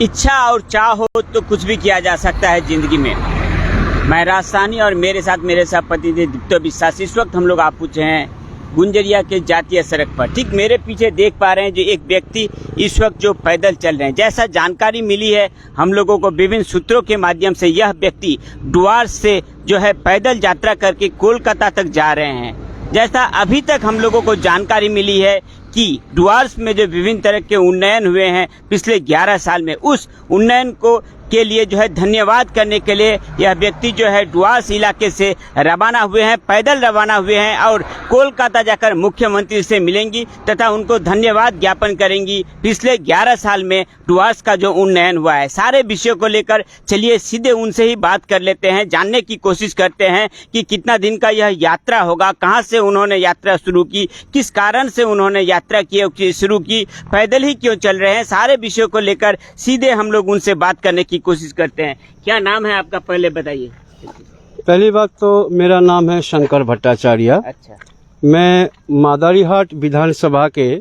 इच्छा और चाह हो तो कुछ भी किया जा सकता है जिंदगी में। मैं राजस्थानी और मेरे साथ पतिदेव दीप्तो विश्वास। इस वक्त हम लोग आप पूछे हैं गुंजरिया के जातीय सड़क पर। ठीक मेरे पीछे देख पा रहे हैं जो एक व्यक्ति इस वक्त जो पैदल चल रहे हैं। जैसा जानकारी मिली है हम लोगों को विभिन्न सूत्रों के माध्यम से, यह व्यक्ति डुआर्स से जो है पैदल यात्रा करके कोलकाता तक जा रहे हैं। जैसा अभी तक हम लोगों को जानकारी मिली है कि डुआर्स में जो विभिन्न तरह के उन्नयन हुए हैं पिछले 11 साल में, उस उन्नयन को के लिए जो है धन्यवाद करने के लिए यह व्यक्ति जो है डुआर्स इलाके से रवाना हुए हैं, पैदल रवाना हुए हैं और कोलकाता जाकर मुख्यमंत्री से मिलेंगी तथा उनको धन्यवाद ज्ञापन करेंगी पिछले 11 साल में डुआर्स का जो उन्नयन हुआ है। सारे विषयों को लेकर चलिए सीधे उनसे ही बात कर लेते हैं, जानने की कोशिश करते हैं कि कितना दिन का यह यात्रा होगा, कहाँ से उन्होंने यात्रा शुरू की, किस कारण से उन्होंने यात्रा शुरू की, पैदल ही क्यों चल रहे हैं। सारे विषयों को लेकर सीधे हम लोग उनसे बात करने की कोशिश करते हैं। क्या नाम है आपका, पहले बताइए। पहली बात तो मेरा नाम है शंकर भट्टाचार्य। अच्छा। मैं मादारीहाट विधानसभा के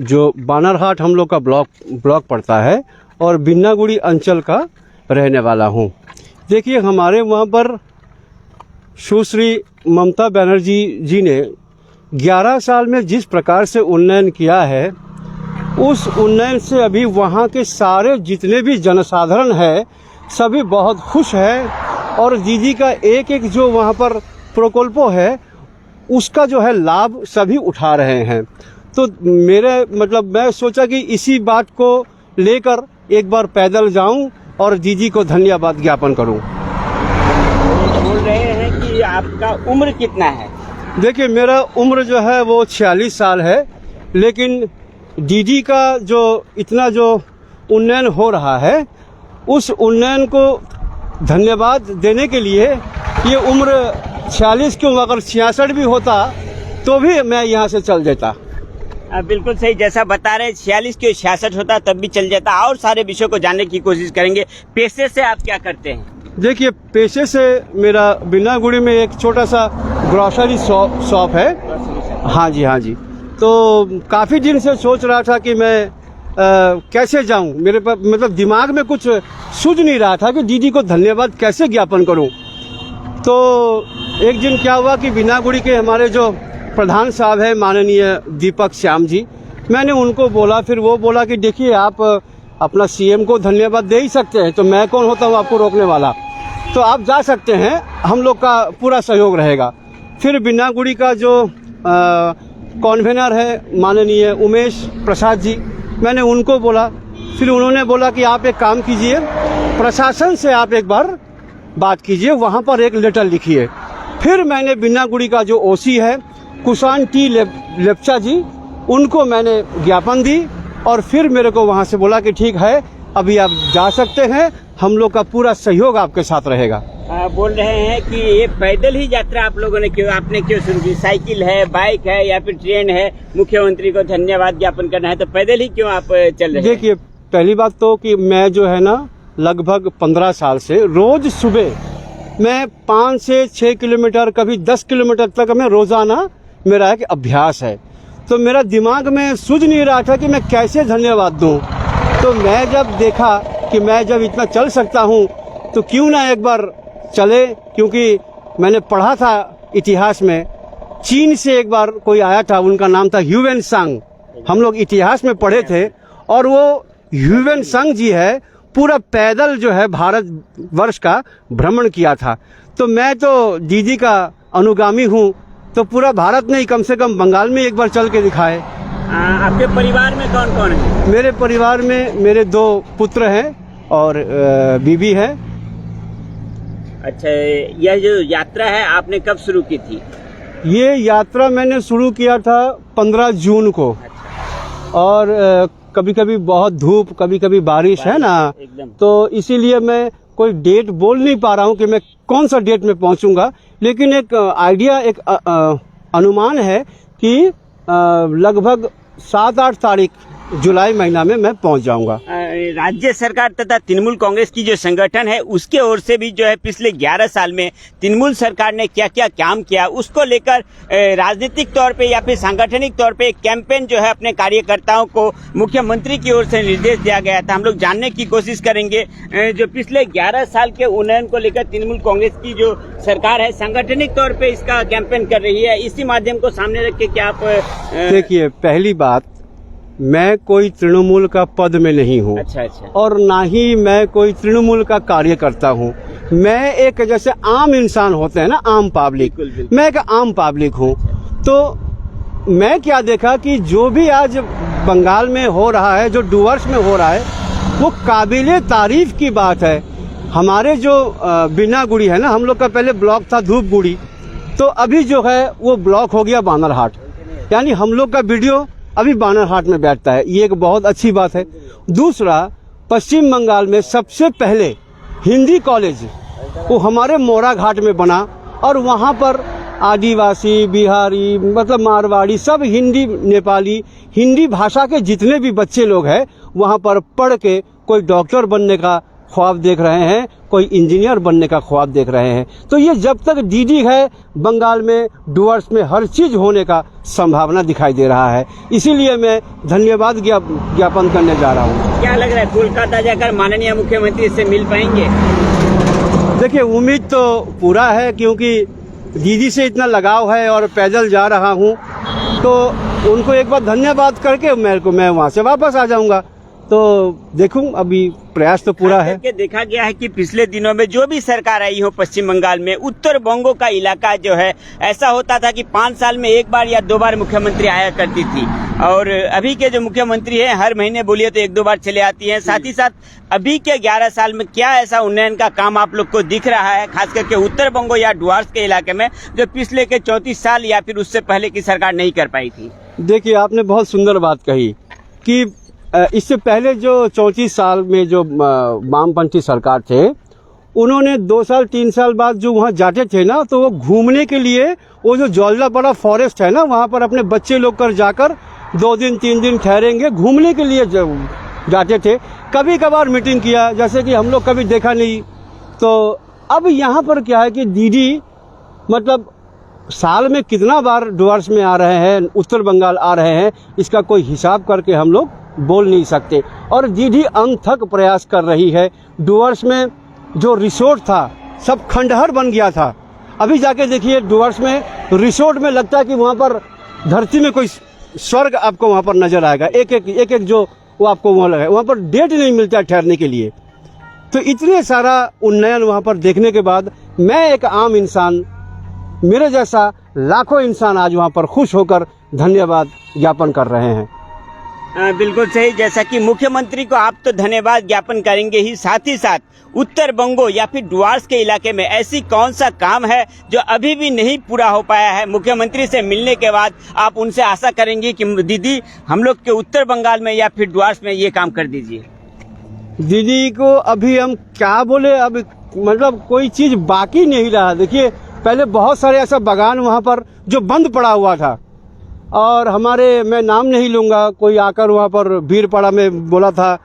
जो बानरहाट हम लोग का ब्लॉक पड़ता है और बिन्नागुड़ी अंचल का रहने वाला हूँ। देखिए हमारे वहाँ पर सुश्री ममता बनर्जी जी ने 11 साल में जिस प्रकार से उन्नयन किया है, उस उन्नयन से अभी वहाँ के सारे जितने भी जनसाधारण है सभी बहुत खुश है और दीदी का एक एक जो वहाँ पर प्रकल्पों है उसका जो है लाभ सभी उठा रहे हैं। तो मैं सोचा कि इसी बात को लेकर एक बार पैदल जाऊं और दीदी को धन्यवाद ज्ञापन करूं। बोल रहे हैं कि आपका उम्र कितना है? देखिए मेरा उम्र जो है वो 46 साल है, लेकिन दीदी का जो इतना जो उन्नयन हो रहा है उस उन्नयन को धन्यवाद देने के लिए ये उम्र 46 क्यों, अगर 66 भी होता तो भी मैं यहाँ से चल देता। बिल्कुल सही, जैसा बता रहे 46 क्यों 66 होता तब भी चल जाता। और सारे विषयों को जानने की कोशिश करेंगे। पेशे से आप क्या करते हैं? देखिए पेशे से मेरा बिन्नागुड़ी में एक छोटा सा ग्रोसरी शॉप है। हाँ जी। तो काफ़ी दिन से सोच रहा था कि मैं कैसे जाऊं, मेरे पास दिमाग में कुछ सूझ नहीं रहा था कि दीदी को धन्यवाद कैसे ज्ञापन करूं। तो एक दिन क्या हुआ कि बिन्नागुड़ी के हमारे जो प्रधान साहब है माननीय दीपक श्याम जी, मैंने उनको बोला, फिर वो बोला कि देखिए आप अपना सीएम को धन्यवाद दे ही सकते हैं, तो मैं कौन होता हूँ आपको रोकने वाला, तो आप जा सकते हैं, हम लोग का पूरा सहयोग रहेगा। फिर बिन्नागुड़ी का जो कॉन्वेनर है माननीय उमेश प्रसाद जी, मैंने उनको बोला, फिर उन्होंने बोला कि आप एक काम कीजिए, प्रशासन से आप एक बार बात कीजिए, वहाँ पर एक लेटर लिखिए। फिर मैंने बिन्नागुड़ी का जो ओसी है कुशान टी लेप्चा जी, उनको मैंने ज्ञापन दी और फिर मेरे को वहाँ से बोला कि ठीक है अभी आप जा सकते हैं, हम लोग का पूरा सहयोग आपके साथ रहेगा। बोल रहे हैं कि ये पैदल ही यात्रा आप लोगों ने आपने क्यों शुरू की? साइकिल है, बाइक है या फिर ट्रेन है, मुख्यमंत्री को धन्यवाद ज्ञापन करना है तो पैदल ही क्यों आप चल रहे हैं? देखिए पहली बात तो कि मैं जो है ना लगभग 15 साल से रोज सुबह मैं 5 से 6 किलोमीटर, कभी 10 किलोमीटर तक मैं रोजाना मेरा एक अभ्यास है। तो मेरा दिमाग में सूझ नहीं रहा था कि मैं कैसे धन्यवाद दूं। तो मैं जब देखा कि मैं जब इतना चल सकता हूं तो क्यों ना एक बार चले, क्योंकि मैंने पढ़ा था इतिहास में, चीन से एक बार कोई आया था, उनका नाम था ह्यूवेन सांग, हम लोग इतिहास में पढ़े थे, और वो ह्यूवेन सांग जी है पूरा पैदल जो है भारत वर्ष का भ्रमण किया था। तो मैं तो दीदी का अनुगामी हूँ, तो पूरा भारत नहीं, कम से कम बंगाल में एक बार चल के दिखाए। आपके परिवार में कौन कौन है? मेरे परिवार में मेरे 2 पुत्र हैं और बीबी है। अच्छा, यह जो यात्रा है आपने कब शुरू की थी? ये यात्रा मैंने शुरू किया था 15 जून को। अच्छा। और कभी कभी बहुत धूप, कभी कभी बारिश है ना, तो इसीलिए मैं कोई डेट बोल नहीं पा रहा हूँ कि मैं कौन सा डेट में पहुँचूंगा, लेकिन एक आइडिया, एक अनुमान है कि लगभग 7-8 तारीख जुलाई महीना में मैं पहुंच जाऊंगा। राज्य सरकार तथा तृणमूल कांग्रेस की जो संगठन है उसके ओर से भी जो है पिछले 11 साल में तृणमूल सरकार ने क्या क्या काम किया उसको लेकर राजनीतिक तौर पे या फिर सांगठनिक तौर पे एक कैंपेन जो है अपने कार्यकर्ताओं को मुख्यमंत्री की ओर से निर्देश दिया गया था। हम लोग जानने की कोशिश करेंगे जो पिछले 11 साल के उन्नयन को लेकर तृणमूल कांग्रेस की जो सरकार है सांगठनिक तौर पे इसका कैंपेन कर रही है, इसी माध्यम को सामने रख के क्या आप देखिए, पहली बात, मैं कोई तृणमूल का पद में नहीं हूँ। अच्छा। और ना ही मैं कोई तृणमूल का कार्य करता हूँ। मैं एक जैसे आम इंसान होते हैं ना, आम पब्लिक, बिल्कुल। मैं एक आम पब्लिक हूँ। तो मैं क्या देखा कि जो भी आज बंगाल में हो रहा है, जो डुवर्स में हो रहा है, वो काबिले तारीफ की बात है। हमारे जो बिनागुड़ी है ना, हम लोग का पहले ब्लॉक था धूपगुड़ी, तो अभी जो है वो ब्लॉक हो गया बानरहाट, यानी हम लोग का वीडियो अभी बानरहाट में बैठता है। ये एक बहुत अच्छी बात है। दूसरा, पश्चिम बंगाल में सबसे पहले हिंदी कॉलेज वो हमारे मोरा घाट में बना और वहाँ पर आदिवासी, बिहारी, मतलब मारवाड़ी, सब हिंदी, नेपाली, हिंदी भाषा के जितने भी बच्चे लोग हैं वहाँ पर पढ़ के कोई डॉक्टर बनने का ख्वाब देख रहे हैं, कोई इंजीनियर बनने का ख्वाब देख रहे हैं। तो ये जब तक दीदी है बंगाल में, डुवर्स में हर चीज होने का संभावना दिखाई दे रहा है। इसीलिए मैं धन्यवाद ज्ञापन करने जा रहा हूँ। क्या लग रहा है कोलकाता जाकर माननीय मुख्यमंत्री से मिल पाएंगे? देखिए, उम्मीद तो पूरा है, क्योंकि दीदी से इतना लगाव है और पैदल जा रहा हूँ, तो उनको एक बार धन्यवाद करके मैं वहाँ से वापस आ जाऊँगा। तो देखूं, अभी प्रयास तो पूरा है। देखा गया है कि पिछले दिनों में जो भी सरकार आई हो पश्चिम बंगाल में, उत्तर बंगो का इलाका जो है ऐसा होता था कि 5 साल में 1 बार या 2 बार मुख्यमंत्री आया करती थी, और अभी के जो मुख्यमंत्री हैं हर महीने बोलिए तो 1-2 बार चले आती हैं। साथ ही साथ अभी के 11 साल में क्या ऐसा उन्नयन का काम आप लोग को दिख रहा है, खास करके उत्तर बंगो या डुवर्स के इलाके में, जो पिछले के 34 साल या फिर उससे पहले की सरकार नहीं कर पाई थी? देखिए, आपने बहुत सुंदर बात कही कि इससे पहले जो 34 साल में जो वामपंथी सरकार थे, उन्होंने 2 साल 3 साल बाद जो वहाँ जाते थे ना, तो वो घूमने के लिए वो जो जौलदापाड़ा फॉरेस्ट है ना, वहाँ पर अपने बच्चे लोग कर जाकर 2 दिन 3 दिन ठहरेंगे, घूमने के लिए जाते थे। कभी कभार मीटिंग किया, जैसे कि हम लोग कभी देखा नहीं। तो अब यहाँ पर क्या है कि दीदी मतलब साल में कितना बार डुवर्स में आ रहे हैं, उत्तर बंगाल आ रहे हैं, इसका कोई हिसाब करके हम लोग बोल नहीं सकते। और दीदी अनथक प्रयास कर रही है। डुवर्स में जो रिसोर्ट था सब खंडहर बन गया था। अभी जाके देखिए, डुवर्स में रिसोर्ट में लगता है कि वहाँ पर धरती में कोई स्वर्ग आपको वहाँ पर नजर आएगा। एक जो वो आपको वहाँ लगा, वहाँ पर डेट नहीं मिलता ठहरने के लिए। तो इतने सारा उन्नयन वहाँ पर देखने के बाद मैं एक आम इंसान, मेरे जैसा लाखों इंसान आज वहाँ पर खुश होकर धन्यवाद ज्ञापन कर रहे हैं। बिल्कुल सही। जैसा कि मुख्यमंत्री को आप तो धन्यवाद ज्ञापन करेंगे ही, साथ ही साथ उत्तर बंगो या फिर डुवर्स के इलाके में ऐसी कौन सा काम है जो अभी भी नहीं पूरा हो पाया है? मुख्यमंत्री से मिलने के बाद आप उनसे आशा करेंगे कि दीदी हम लोग के उत्तर बंगाल में या फिर डुवर्स में ये काम कर दीजिए। दीदी को अभी हम क्या बोले, अब मतलब कोई चीज बाकी नहीं रहा। देखिए, पहले बहुत सारे ऐसा बागान वहाँ पर जो बंद पड़ा हुआ था, और हमारे, मैं नाम नहीं लूँगा, कोई आकर वहाँ पर भीड़पाड़ा में बोला था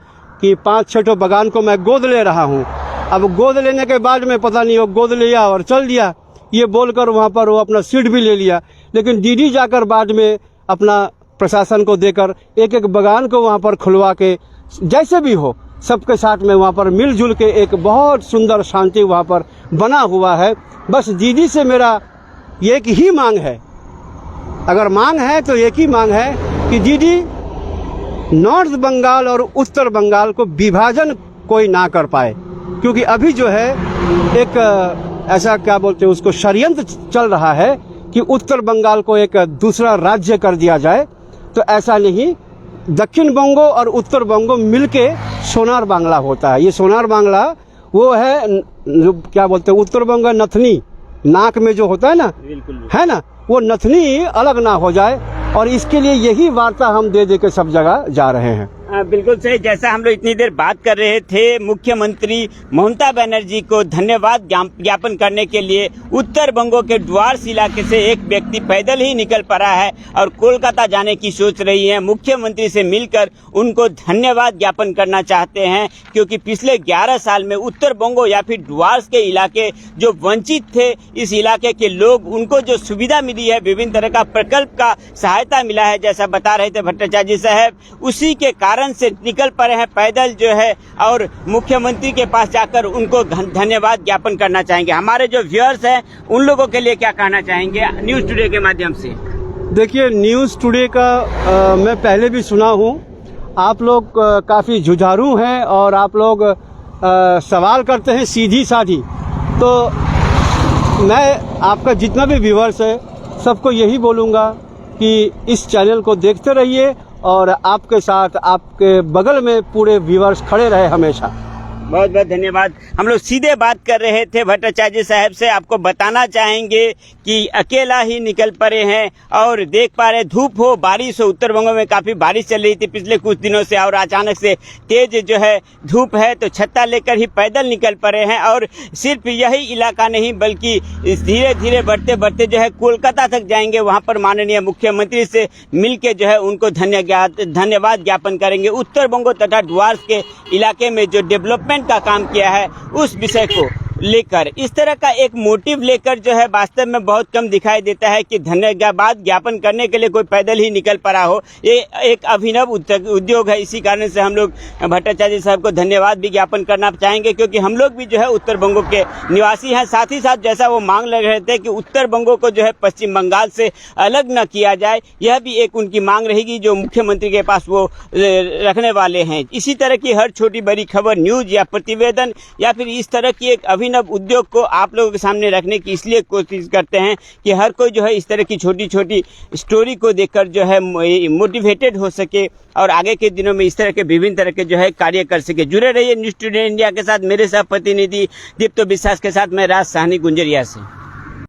कि 5-6 बागान को मैं गोद ले रहा हूँ। अब गोद लेने के बाद में पता नहीं वो गोद लिया और चल दिया, ये बोलकर वहाँ पर वो अपना सीट भी ले लिया। लेकिन दीदी जाकर बाद में अपना प्रशासन को देकर एक बागान को वहाँ पर खुलवा के, जैसे भी हो सबके साथ में वहाँ पर मिलजुल के एक बहुत सुंदर शांति वहाँ पर बना हुआ है। बस दीदी से मेरा एक ही मांग है, अगर मांग है तो एक ही मांग है कि दीदी नॉर्थ बंगाल और उत्तर बंगाल को विभाजन कोई ना कर पाए, क्योंकि अभी जो है एक ऐसा क्या बोलते हैं उसको, षड्यंत्र चल रहा है कि उत्तर बंगाल को एक दूसरा राज्य कर दिया जाए। तो ऐसा नहीं, दक्षिण बंगो और उत्तर बंगो मिलके सोनार बांग्ला होता है। ये सोनार बांग्ला वो है जो क्या बोलते हैं, उत्तर बंगा नथनी नाक में जो होता है ना, है ना, वो नथनी अलग ना हो जाए, और इसके लिए यही वार्ता हम दे के सब जगह जा रहे हैं। बिल्कुल सही। जैसा हम लोग इतनी देर बात कर रहे थे, मुख्यमंत्री ममता बनर्जी को धन्यवाद ज्ञापन करने के लिए उत्तर बंगो के डुआर्स इलाके से एक व्यक्ति पैदल ही निकल पड़ा है और कोलकाता जाने की सोच रही है। मुख्यमंत्री से मिलकर उनको धन्यवाद ज्ञापन करना चाहते हैं, क्योंकि पिछले 11 साल में उत्तर बंगो या फिर डुआर्स के इलाके जो वंचित थे, इस इलाके के लोग, उनको जो सुविधा मिली है, विभिन्न तरह का प्रकल्प का सहायता मिला है, जैसा बता रहे थे भट्टाचार्य जी साहब, उसी के कारण से निकल पड़े हैं पैदल जो है, और मुख्यमंत्री के पास जाकर उनको धन्यवाद ज्ञापन करना चाहेंगे। हमारे जो व्यूअर्स हैं उन लोगों के लिए क्या कहना चाहेंगे न्यूज टुडे के माध्यम से? देखिए, न्यूज़ टुडे का मैं पहले भी सुना हूँ। आप लोग काफ़ी जुझारू हैं और आप लोग सवाल करते हैं सीधी साधी। तो मैं आपका जितना भी व्यूअर्स है सबको यही बोलूँगा कि इस चैनल को देखते रहिए और आपके साथ, आपके बगल में पूरे व्यूअर्स खड़े रहे हमेशा। बहुत बहुत धन्यवाद। हम लोग सीधे बात कर रहे थे भट्टाचार्य साहब से। आपको बताना चाहेंगे कि अकेला ही निकल पड़े हैं और देख पा रहे, धूप हो बारिश हो, उत्तर बंगो में काफी बारिश चल रही थी पिछले कुछ दिनों से, और अचानक से तेज जो है धूप है, तो छत्ता लेकर ही पैदल निकल पड़े हैं। और सिर्फ यही इलाका नहीं, बल्कि धीरे धीरे बढ़ते बढ़ते जो है कोलकाता तक जाएंगे। वहां पर माननीय मुख्यमंत्री से मिलकर जो है उनको धन्यवाद ज्ञापन करेंगे। उत्तर बंगो तथा डुआर्स के इलाके में जो डेवलपमेंट का काम किया है उस विषय को लेकर, इस तरह का एक मोटिव लेकर जो है वास्तव में बहुत कम दिखाई देता है कि धन्यवाद ज्ञापन करने के लिए कोई पैदल ही निकल पड़ा हो। ये एक अभिनव उद्योग है। इसी कारण से हम लोग भट्टाचार्य साहब को धन्यवाद भी ज्ञापन करना चाहेंगे, क्योंकि हम लोग भी जो है उत्तर बंगो के निवासी हैं। साथ ही साथ जैसा वो मांग लग रहे थे कि उत्तर बंगो को जो है पश्चिम बंगाल से अलग न किया जाए, यह भी एक उनकी मांग रहेगी जो मुख्यमंत्री के पास वो रखने वाले हैं। इसी तरह की हर छोटी बड़ी खबर, न्यूज या प्रतिवेदन या फिर इस तरह की एक अभिनव उद्योग को आप लोगों के सामने रखने की इसलिए कोशिश करते हैं कि हर कोई जो है इस तरह की छोटी छोटी स्टोरी को देखकर जो है मोटिवेटेड हो सके और आगे के दिनों में इस तरह के विभिन्न तरह के जो है कार्य कर सके। जुड़े रहिए न्यूज टुडे इंडिया के साथ। मेरे साथ प्रतिनिधि दीप्तो विश्वास के साथ मैं राज साहनी गुंजरिया से।